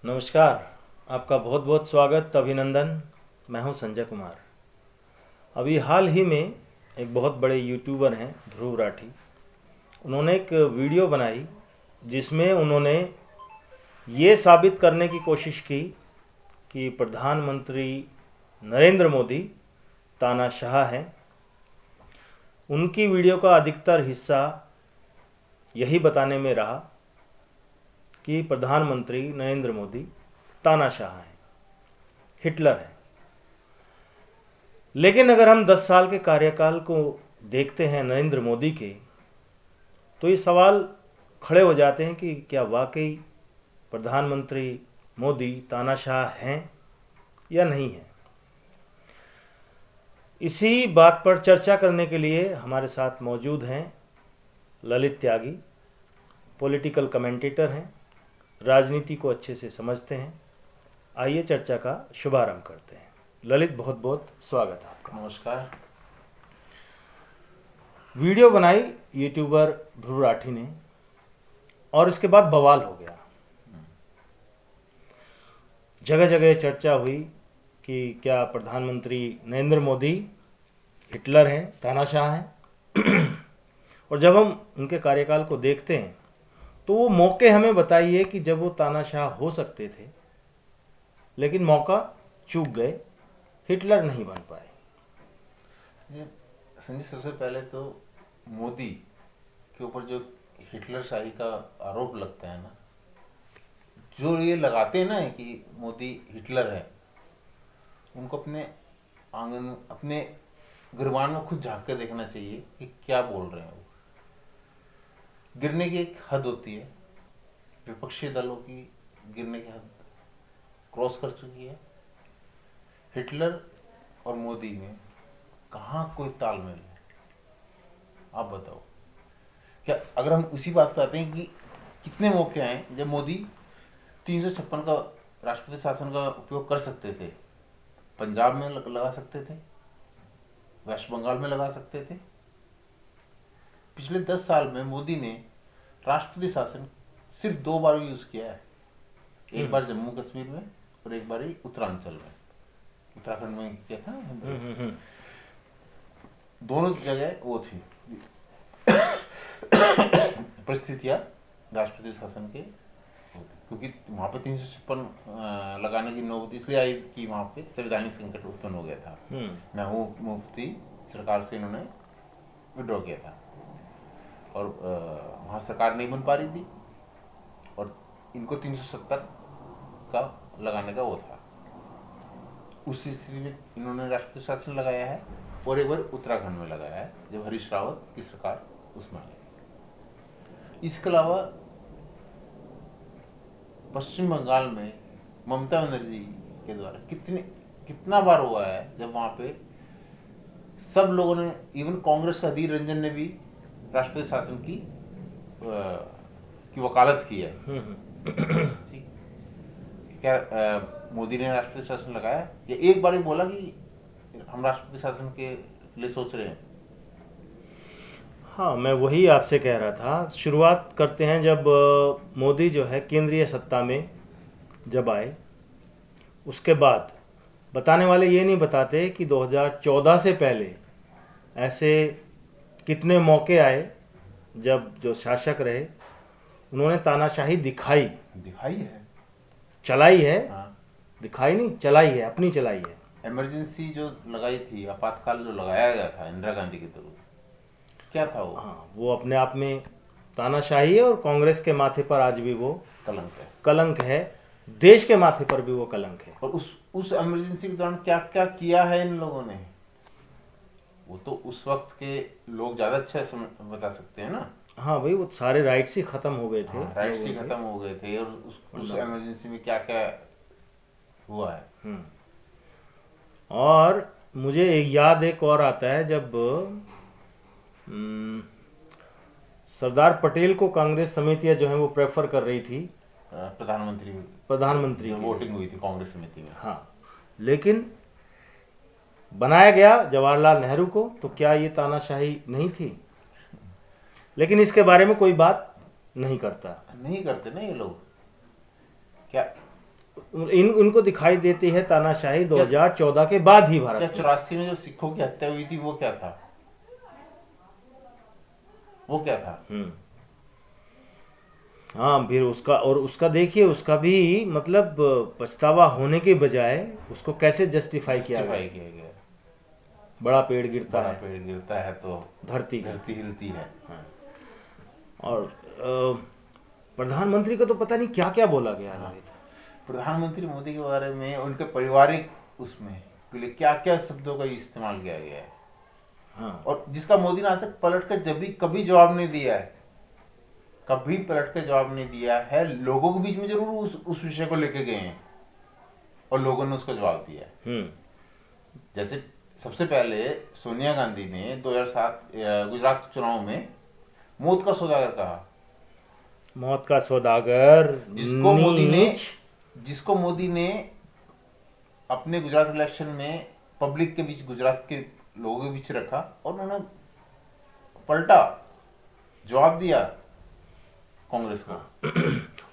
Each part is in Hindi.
नमस्कार। आपका बहुत बहुत स्वागत, अभिनंदन। मैं हूं संजय कुमार। अभी हाल ही में एक बहुत बड़े यूट्यूबर हैं ध्रुव राठी। उन्होंने एक वीडियो बनाई जिसमें उन्होंने ये साबित करने की कोशिश की कि प्रधानमंत्री नरेंद्र मोदी तानाशाह हैं। उनकी वीडियो का अधिकतर हिस्सा यही बताने में रहा कि प्रधानमंत्री नरेंद्र मोदी तानाशाह हैं, हिटलर हैं। लेकिन अगर हम 10 साल के कार्यकाल को देखते हैं नरेंद्र मोदी के, तो ये सवाल खड़े हो जाते हैं कि क्या वाकई प्रधानमंत्री मोदी तानाशाह हैं या नहीं हैं। इसी बात पर चर्चा करने के लिए हमारे साथ मौजूद हैं ललित त्यागी। पॉलिटिकल कमेंटेटर हैं, राजनीति को अच्छे से समझते हैं। आइए चर्चा का शुभारंभ करते हैं। ललित, बहुत बहुत स्वागत है आपका। नमस्कार। वीडियो बनाई यूट्यूबर ध्रुव राठी ने और इसके बाद बवाल हो गया। जगह जगह चर्चा हुई कि क्या प्रधानमंत्री नरेंद्र मोदी हिटलर हैं, तानाशाह हैं। और जब हम उनके कार्यकाल को देखते हैं तो वो मौके हमें बताइए कि जब वो तानाशाह हो सकते थे, लेकिन मौका चूक गए, हिटलर नहीं बन पाए। ये संजय, सबसे पहले तो मोदी के ऊपर जो हिटलर शाही का आरोप लगता है ना, जो ये लगाते हैं ना कि मोदी हिटलर है, उनको अपने आंगन, अपने गिरबान में खुद झांक के देखना चाहिए कि क्या बोल रहे हैं वो। गिरने की एक हद होती है, विपक्षी दलों की गिरने की हद क्रॉस कर चुकी है। हिटलर और मोदी में कहाँ कोई तालमेल है, आप बताओ। क्या अगर हम उसी बात पे आते हैं कि कितने मौके आए जब मोदी 356 का राष्ट्रपति शासन का उपयोग कर सकते थे, पंजाब में लगा सकते थे, वेस्ट बंगाल में लगा सकते थे। पिछले 10 साल में मोदी ने राष्ट्रपति शासन सिर्फ 2 बार यूज किया है। एक बार जम्मू कश्मीर में और एक बार ही उत्तरांचल में, उत्तराखंड में किया था। दोनों जगह वो थी परिस्थितियां राष्ट्रपति शासन के, क्योंकि वहां पे 356 लगाने की नौबत इसलिए आई कि वहां पे संवैधानिक संकट उत्पन्न हो गया था। महबूब मुफ्ती सरकार से इन्होंने विड्रॉ किया था और वहां सरकार नहीं बन पा रही थी और इनको 370 का लगाने का वो था। उस स्थिति में इन्होंने राष्ट्रपति शासन लगाया है और एक बार उत्तराखंड में लगाया है जब हरीश रावत की सरकार उसमें आई। इसके अलावा पश्चिम बंगाल में ममता बनर्जी के द्वारा कितना बार हुआ है जब वहां पे सब लोगों ने, इवन कांग्रेस का अधीर रंजन ने भी राष्ट्रपति शासन की वकालत की है। ठीक, क्या मोदी ने राष्ट्रपति शासन लगाया या एक बार ही बोला कि हम राष्ट्रपति शासन के लिए सोच रहे हैं? हाँ, मैं वही आपसे कह रहा था। शुरुआत करते हैं जब मोदी जो है केंद्रीय सत्ता में जब आए, उसके बाद बताने वाले ये नहीं बताते कि 2014 से पहले ऐसे कितने मौके आए जब जो शासक रहे उन्होंने तानाशाही दिखाई है, चलाई है। हाँ। दिखाई नहीं, चलाई है, अपनी चलाई है। इमरजेंसी जो लगाई थी, आपातकाल जो लगाया गया था इंदिरा गांधी के तरफ, क्या था वो? हाँ, वो अपने आप में तानाशाही है और कांग्रेस के माथे पर आज भी वो कलंक है। देश के माथे पर भी वो कलंक है। और उस इमरजेंसी के दौरान क्या क्या किया है इन लोगों ने, वो तो उस वक्त के लोग ज्यादा अच्छा बता सकते हैं ना। हाँ भाई, वो सारे राइट्स ही खत्म हो गए थे। हाँ, राइट्स ही खत्म हो गए थे और उस इमरजेंसी में क्या क्या हुआ है। और मुझे याद एक और आता है जब सरदार पटेल को कांग्रेस समितियां जो है वो प्रेफर कर रही थी प्रधानमंत्री वोटिंग हुई थी कांग्रेस समिति में। हाँ, लेकिन बनाया गया जवाहरलाल नेहरू को, तो क्या ये तानाशाही नहीं थी? लेकिन इसके बारे में कोई बात नहीं करते ना ये लोग। क्या इनको दिखाई देती है तानाशाही क्या- 2014 के बाद ही क्या भारत में। 84 में जो सिखों की हत्या हुई थी वो क्या था? वो क्या था? हाँ, फिर उसका देखिए, उसका भी मतलब पछतावा होने के बजाय उसको कैसे जस्टिफाई किया जस्टिफाई गया। किया गया। बड़ा पेड़ गिरता बड़ा है पेड़ गिरता है तो धरती की। धरती हिलती है। हाँ। और प्रधानमंत्री को तो पता नहीं क्या क्या बोला गया ललित। प्रधानमंत्री मोदी के बारे में उनके पारिवारिक उसमें के लिए क्या क्या शब्दों का इस्तेमाल किया गया है, हाँ, और जिसका मोदी ने आज तक पलट कर जब भी कभी जवाब नहीं दिया है, कभी पलट कर जवाब नहीं दिया है। लोगों के बीच में जरूर उस विषय को लेके गए हैं और लोगों ने उसका जवाब दिया है। जैसे सबसे पहले सोनिया गांधी ने 2007 गुजरात चुनाव में मौत का सौदागर कहा, मौत का सौदागर, नीच। जिसको मोदी ने अपने गुजरात इलेक्शन में पब्लिक के बीच, गुजरात के लोगों के बीच रखा और उन्होंने पलटा जवाब दिया कांग्रेस को।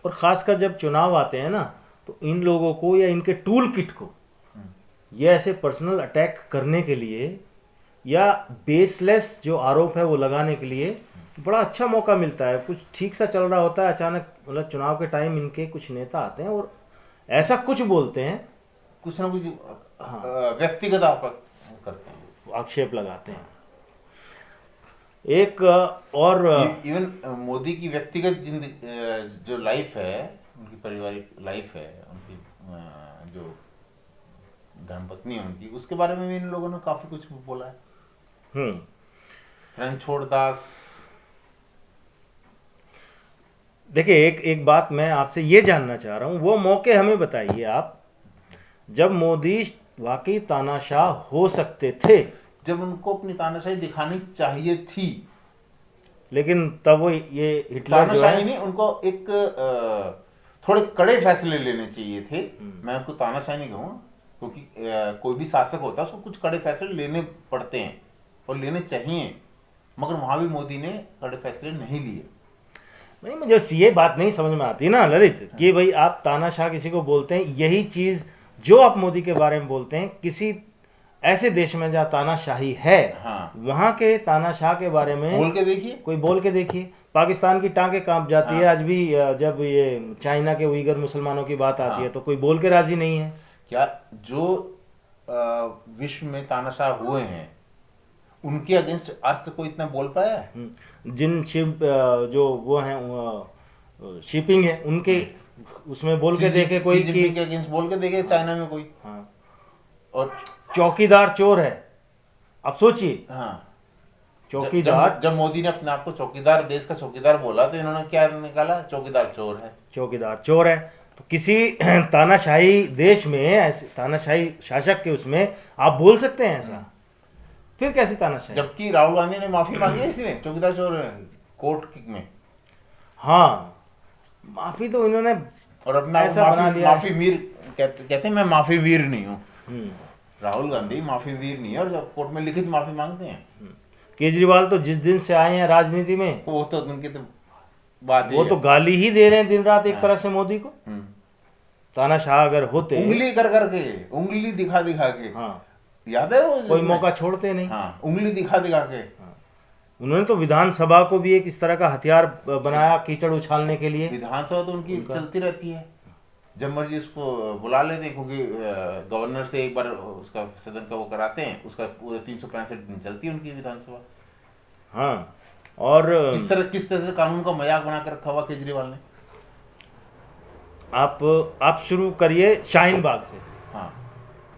और खासकर जब चुनाव आते हैं ना, तो इन लोगों को या इनके टूल किट को ये ऐसे पर्सनल अटैक करने के लिए या बेसलेस जो आरोप है वो लगाने के लिए बड़ा अच्छा मौका मिलता है। कुछ ठीक सा चल रहा होता है, अचानक मतलब चुनाव के टाइम इनके कुछ नेता आते हैं और ऐसा कुछ बोलते हैं, कुछ ना कुछ हाँ, व्यक्तिगत आपक करते हैं, आक्षेप लगाते हैं। एक और इवन मोदी की व्यक्तिगत जो लाइफ है, उनकी पारिवारिक लाइफ है, उनकी जो धर्मपत्नी है उनकी, उसके बारे में भी इन लोगों ने काफी कुछ बोला है। रणछोड़ दास। देखिए, एक बात मैं आपसे ये जानना चाह रहा हूँ, वो मौके हमें बताइए आप जब मोदी वाकई तानाशाह हो सकते थे, जब उनको अपनी तानाशाही दिखानी चाहिए थी, लेकिन तब वो ये हिटलर जो तानाशाही है, नहीं, उनको एक थोड़े कड़े फैसले लेने चाहिए थे। मैं उसको तानाशाही नहीं कहूँगा, क्योंकि कोई भी शासक होता है उसको कुछ कड़े फैसले लेने पड़ते हैं और लेने चाहिए, मगर वहां भी मोदी ने कड़े फैसले नहीं लिए। नहीं, मुझे ये बात नहीं समझ में आती ना ललित, कि भाई आप तानाशाह किसी को बोलते हैं, यही चीज जो आप मोदी के बारे में बोलते हैं, किसी ऐसे देश में जहाँ तानाशाही है, हाँ, वहां के तानाशाह के बारे में बोल के देखिए, कोई बोल के देखिए। पाकिस्तान की टांगे कांप जाती है आज भी, जब ये चाइना के उइगर मुसलमानों की बात आती है तो कोई बोल के राजी नहीं है। क्या जो विश्व में तानाशाह हुए हैं उनके अगेंस्ट आज तक कोई इतना बोल पाया है? जिन शिप जो वो हैं शिपिंग है उनके, उसमें बोल के देखे कोई कि के अगेंस्ट बोल के देखे चाइना में कोई? हाँ, और चौकीदार चोर है, आप सोचिए। हाँ, चौकीदार, जब मोदी ने अपने आप को चौकीदार, देश का चौकीदार बोला, तो इन्होंने क्या निकाला? चौकीदार चोर है। चौकीदार चोर है। तो किसी तानाशाही देश में, ऐसे तानाशाही शासक के उसमें आप बोल सकते हैं ऐसा? फिर कैसी तानाशाही? जबकि राहुल गांधी ने माफी मांगी है इसमें, चौकीदार चोर कोर्ट में। हाँ, माफी तो इन्होंने और अपना ऐसा बना लिया। माफी वीर कहते हैं, मैं माफी वीर नहीं हूँ। राहुल गांधी माफी वीर नहीं है, और जब कोर्ट में लिखित माफी मांगते हैं। केजरीवाल तो जिस दिन से आए हैं राजनीति में, वो तो उनकी तो बात वो तो गाली ही दे रहे हैं दिन रात एक तरह से मोदी को। हम्म। तानाशाह अगर होते, उंगली कर करके, उंगली दिखा दिखा के, हाँ, याद है वो कोई जिसमें? मौका छोड़ते नहीं। हाँ, उंगली दिखा दिखा के। उन्होंने तो विधानसभा को भी एक इस तरह का हथियार बनाया कीचड़ उछालने के लिए। विधानसभा तो उनकी चलती रहती है, जब मर्जी उसको बुला लेते हैं, क्योंकि गवर्नर से एक बार उसका सदन का वो कराते हैं, उसका पूरे 365 दिन चलती है उनकी विधानसभा। हाँ, और किस तरह से कानून का मजाक बना कर रखा हुआ केजरीवाल ने। आप शुरू करिए शाहीन बाग से। हाँ,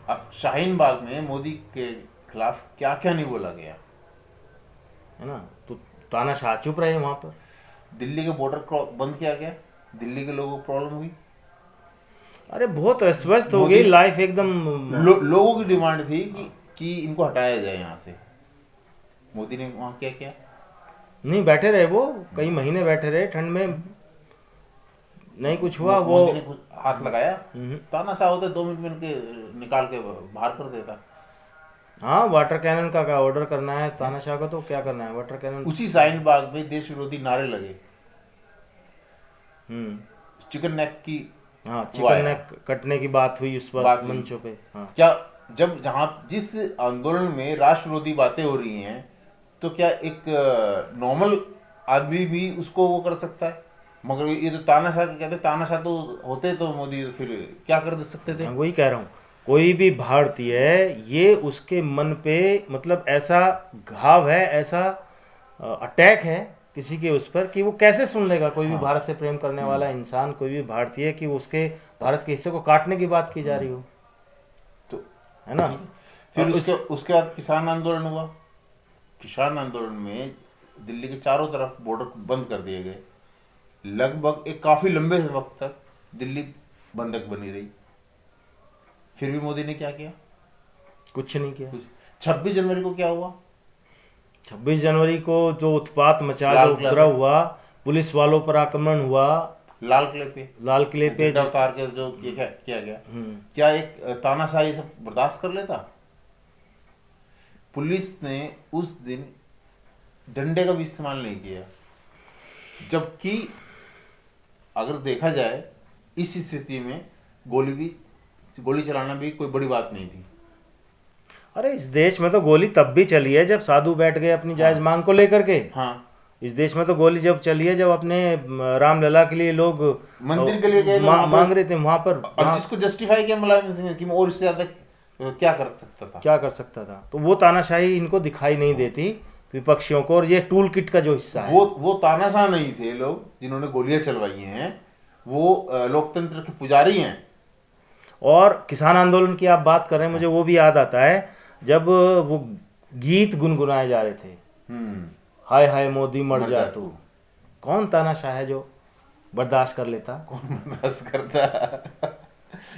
अब शाहीन बाग में मोदी के खिलाफ क्या क्या नहीं बोला गया है ना, तो तानाशाह चुप रहे वहां पर। दिल्ली के बॉर्डर बंद किया गया, दिल्ली के लोगों को प्रॉब्लम हुई। अरे बहुत अस्वस्थ हो गई लाइफ एकदम। लोगों की डिमांड थी कि इनको हटाया जाए यहाँ से। मोदी ने वहां क्या किया? नहीं, बैठे रहे वो, कई महीने बैठे रहे ठंड में, नहीं कुछ हुआ। वो मोदी ने कुछ हाथ लगाया, तानाशाह होता 2 मिनट में इनके निकाल के बाहर कर देता। हाँ, वाटर कैनन का ऑर्डर करना है तानाशाह का, तो क्या करना है वाटर कैनन। उसी शाहीन बाग में देश विरोधी नारे लगे। चिकन नेक की हाँ, वो चिकन आया। नेक कटने की बात हुई उस बात वक्त हुई। मंचों पे। हाँ, क्या जब जहां जिस आंदोलन में राष्ट्र विरोधी बातें हो रही हैं, तो क्या एक नॉर्मल आदमी भी उसको वो कर सकता है? मगर ये तो तानाशाह कहते, तानाशाह तो होते तो मोदी तो फिर क्या कर दे सकते थे? मैं वही कह रहा हूँ, कोई भी भारतीय ये उसके मन पे मतलब ऐसा घाव है, ऐसा अटैक है किसी के उस पर कि वो कैसे सुन लेगा कोई भी हाँ। भारत से प्रेम करने वाला इंसान, कोई भी भारतीय, कि उसके भारत के हिस्से को काटने की बात की जा रही हो, तो है ना। ठीक है। फिर और उसके उसके बाद किसान आंदोलन हुआ। किसान आंदोलन में दिल्ली के चारों तरफ बॉर्डर बंद कर दिए गए। लगभग एक काफी लंबे वक्त तक दिल्ली बंधक बनी रही। फिर भी मोदी ने क्या किया? कुछ नहीं किया। कुछ। 26 जनवरी को क्या हुआ? 26 जनवरी को जो उत्पात मचा, जो लाल किला पे, उपद्रव हुआ, पुलिस वालों पर आक्रमण हुआ, लाल किले पे लाल किले पे झंडा जिस उतार के जो किया गया, हम्म, क्या एक तानाशाही सब बर्दाश्त कर लेता? पुलिस ने उस दिन डंडे का भी इस्तेमाल नहीं किया, जबकि अगर देखा जाए इस स्थिति में गोली चलाना भी कोई बड़ी बात नहीं थी। अरे इस देश में तो गोली तब भी चली है जब साधु बैठ गए अपनी जायज हाँ। मांग को लेकर के। हाँ। इस देश में तो गोली जब चली है जब अपने रामलला के लिए लोग मंदिर के लिए गए थे वहां पे, मांग रहे थे वहां पर, और वहां जिसको जस्टिफाई किया मुलायम सिंह ने कि और इससे ज्यादा क्या कर सकता था। क्या कर सकता था। तो वो तानाशाही इनको दिखाई नहीं देती विपक्षियों को, और ये टूल किट का जो हिस्सा है। वो तानाशाह नहीं थे लोग जिन्होंने गोलियां चलवाई हैं, वो लोकतंत्र के पुजारी हैं। और किसान आंदोलन की आप बात कर रहे हैं, मुझे वो भी याद आता है जब वो गीत गुनगुनाए जा रहे थे, हम्म। हाय हाय मोदी मर मर जा जा तू। तू। कौन तानाशाह है जो बर्दाश्त कर लेता, कौन बर्दाश्त करता?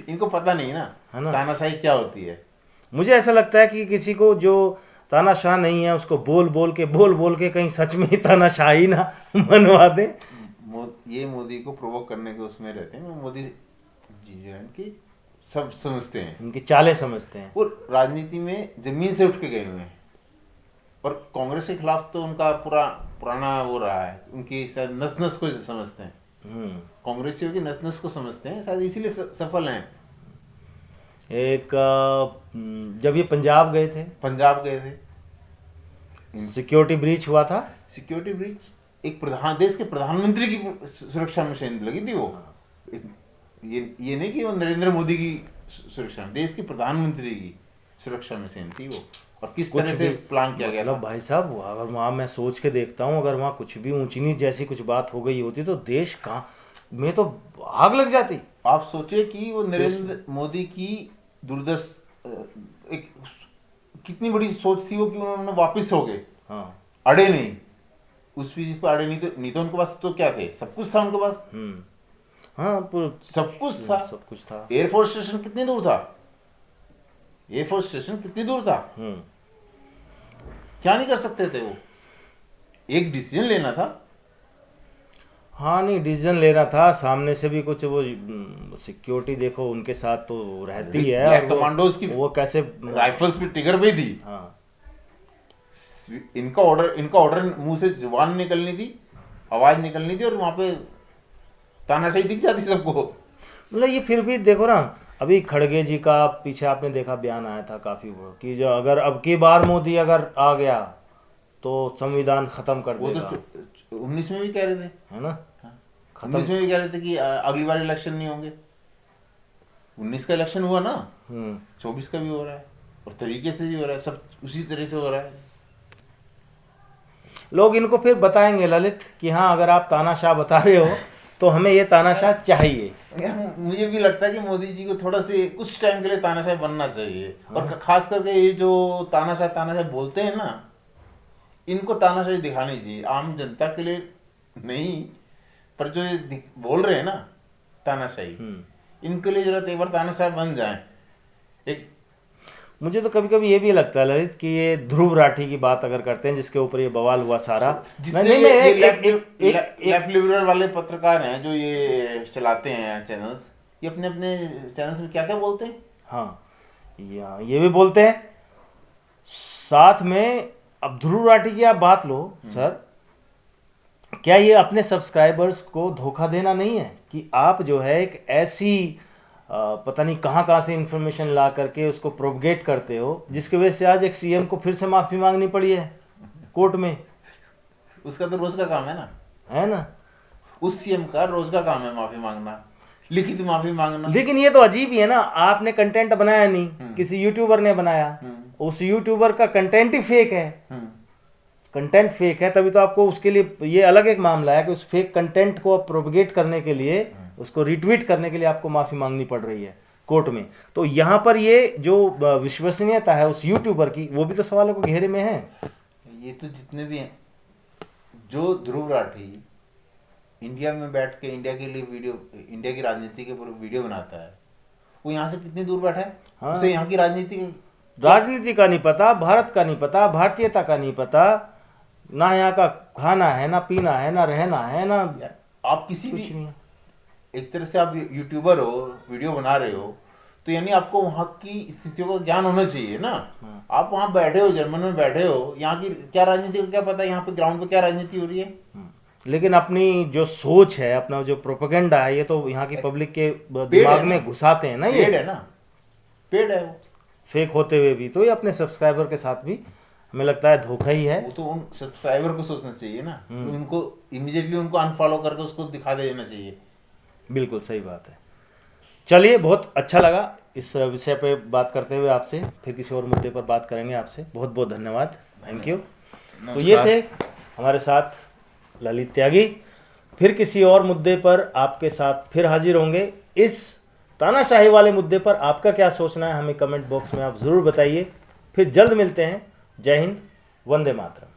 इनको पता नहीं ना है ना। तानाशाही क्या होती है। मुझे ऐसा लगता है कि किसी को जो तानाशाह नहीं है उसको बोल बोल के कहीं सच में ही तानाशाही ना मनवा दे। ये मोदी को प्रोवोक करने के उसमें रहते हैं। मोदी जी जो है इनकी सब समझते हैं, इनकी चालें समझते हैं। वो राजनीति में जमीन से उठ के गए हुए हैं। और कांग्रेस के खिलाफ तो उनका पुराना वो रहा है, उनकी शायद नस नस को समझते हैं, कांग्रेसियों की नस नस को समझते हैं, शायद इसीलिए सफल हैं। एक जब ये पंजाब गए थे, पंजाब गए थे, सिक्योरिटी ब्रीच हुआ था। सिक्योरिटी ब्रीच, एक देश के प्रधानमंत्री की सुरक्षा में सेंध लगी थी वो। ये नहीं कि वो नरेंद्र मोदी की सुरक्षा में, देश के प्रधानमंत्री की सुरक्षा में सेंध थी वो। और किस तरह से प्लान किया गया था। मतलब भाई साहब, अगर वहाँ मैं सोच के देखता हूँ, अगर वहाँ कुछ भी ऊंची नीच जैसी कुछ बात हो गई होती तो देश कहाँ में तो आग लग जाती। आप सोचिए कि वो नरेंद्र मोदी की दूरदर्श एक कितनी बड़ी सोच थी वो, कि उन्होंने वापस हो गए। हाँ, अड़े नहीं उस चीज पर, अड़े नहीं तो उनके पास तो क्या थे, सब कुछ था उनके पास। हाँ, सब कुछ था। सब कुछ था। एयरफोर्स स्टेशन कितनी दूर था? एयरफोर्स स्टेशन कितनी दूर था? क्या नहीं कर सकते थे वो? एक डिसीजन लेना था। हाँ, नहीं डिसीजन लेना था, सामने से भी कुछ वो सिक्योरिटी देखो उनके साथ तो रहती है, ब्लैक और कमांडोज की वो कैसे राइफल्स भी टिगर पे थी। हाँ, इनका ऑर्डर मुंह से जुबान निकलनी थी, आवाज निकलनी थी, और वहां पे तानाशाही दिख जाती सबको। मतलब ये फिर भी देखो ना, अभी खड़गे जी का पीछे आपने देखा बयान आया था काफी वो, कि जो अगर अब की बार मोदी अगर आ गया तो संविधान खत्म कर वो देगा। तो 19 में भी कह रहे थे, है ना। 19 में भी कह रहे थे कि अगली बार इलेक्शन नहीं होंगे। 19 का इलेक्शन हुआ ना, 24 का भी हो रहा है, और तरीके से भी हो रहा है, सब उसी तरह से हो रहा है। लोग इनको फिर बताएंगे ललित कि हाँ, अगर आप तानाशाह बता रहे हो तो हमें ये तानाशाह चाहिए। यार मुझे भी लगता है कि मोदी जी को थोड़ा से कुछ टाइम के लिए तानाशाह बनना चाहिए। और खास करके ये जो तानाशाह बोलते हैं ना, इनको तानाशाही दिखानी चाहिए, आम जनता के लिए नहीं, पर जो ये बोल रहे हैं ना तानाशाही, इनके लिए जरा एक बार तानाशाह बन जाए। एक मुझे तो कभी कभी ये भी लगता है ललित कि ये ध्रुव राठी की बात अगर करते हैं जिसके ऊपर ये बवाल हुआ सारा, लेफ्ट लिबरल वाले पत्रकार हैं जो ये चलाते हैं चैनल्स, ये अपने अपने चैनल्स में क्या क्या बोलते हैं। हाँ, ये भी बोलते हैं साथ में। अब ध्रुव राठी की आप बात लो सर, क्या ये अपने सब्सक्राइबर्स को धोखा देना नहीं है कि आप जो है एक ऐसी पता नहीं कहाँ कहाँ से इंफॉर्मेशन ला करके उसको प्रोपगेट करते हो जिसकी वजह से आज एक सीएम को फिर से माफ़ी मांगनी पड़ी है कोर्ट में। उसका तो रोज का काम है ना, है ना। उस सीएम का रोज का काम है माफी मांगना, लिखित माफी मांगना। लेकिन ये तो अजीब ही है ना, आपने कंटेंट बनाया नहीं, किसी यूट्यूबर ने बनाया, उस यूट्यूबर का कंटेंट ही फेक है, कंटेंट फेक है, तभी तो आपको उसके लिए ये अलग एक मामला है कि उस फेक कंटेंट को प्रोपगेट करने के लिए, उसको रिट्वीट करने के लिए आपको माफ़ी मांगनी पड़ रही है कोर्ट में। तो यहाँ पर ये जो विश्वसनीयता है उस यूट्यूबर की, वो भी तो सवालों के घेरे में है। ये तो जितने भी हैं, जो ध्रुव राठी इंडिया में बैठ के इंडिया के लिए वीडियो, इंडिया की राजनीति के ऊपर वीडियो बनाता है, वो यहाँ से कितनी दूर बैठा है। हाँ। उसे यहाँ की राजनीति का नहीं पता, भारत का नहीं पता, भारतीयता का नहीं पता, ना यहाँ का खाना है, ना पीना है, ना रहना है, ना आप किसी भी एक तरह से आप यूट्यूबर हो, वीडियो बना रहे हो, तो यानी आपको वहाँ की स्थितियों का ज्ञान होना चाहिए ना। आप वहाँ बैठे हो, जर्मन में बैठे हो, यहाँ की क्या राजनीति का क्या पता, यहाँ पे ग्राउंड पे क्या राजनीति हो रही है। लेकिन अपनी जो सोच है, अपना जो प्रोपेगेंडा है, ये तो यहाँ की पब्लिक के दिमाग में घुसाते हैं ना। ये पेड़ है ना, पेड़ है वो, फेक होते हुए भी। तो ये अपने सब्सक्राइबर के साथ भी हमें लगता है धोखा ही है। वो तो उन सब्सक्राइबर को सोचना चाहिए ना, तो उनको इमीडिएटली उनको अनफॉलो करके उसको दिखा देना चाहिए। बिल्कुल सही बात है। चलिए, बहुत अच्छा लगा इस विषय पे बात करते हुए आपसे। फिर किसी और मुद्दे पर बात करेंगे आपसे। बहुत बहुत धन्यवाद, थैंक यू। तो ये थे हमारे साथ ललित त्यागी। फिर किसी और मुद्दे पर आपके साथ फिर हाजिर होंगे। इस तानाशाही वाले मुद्दे पर आपका क्या सोचना है हमें कमेंट बॉक्स में आप ज़रूर बताइए। फिर जल्द मिलते हैं। जय हिंद, वंदे मातरम।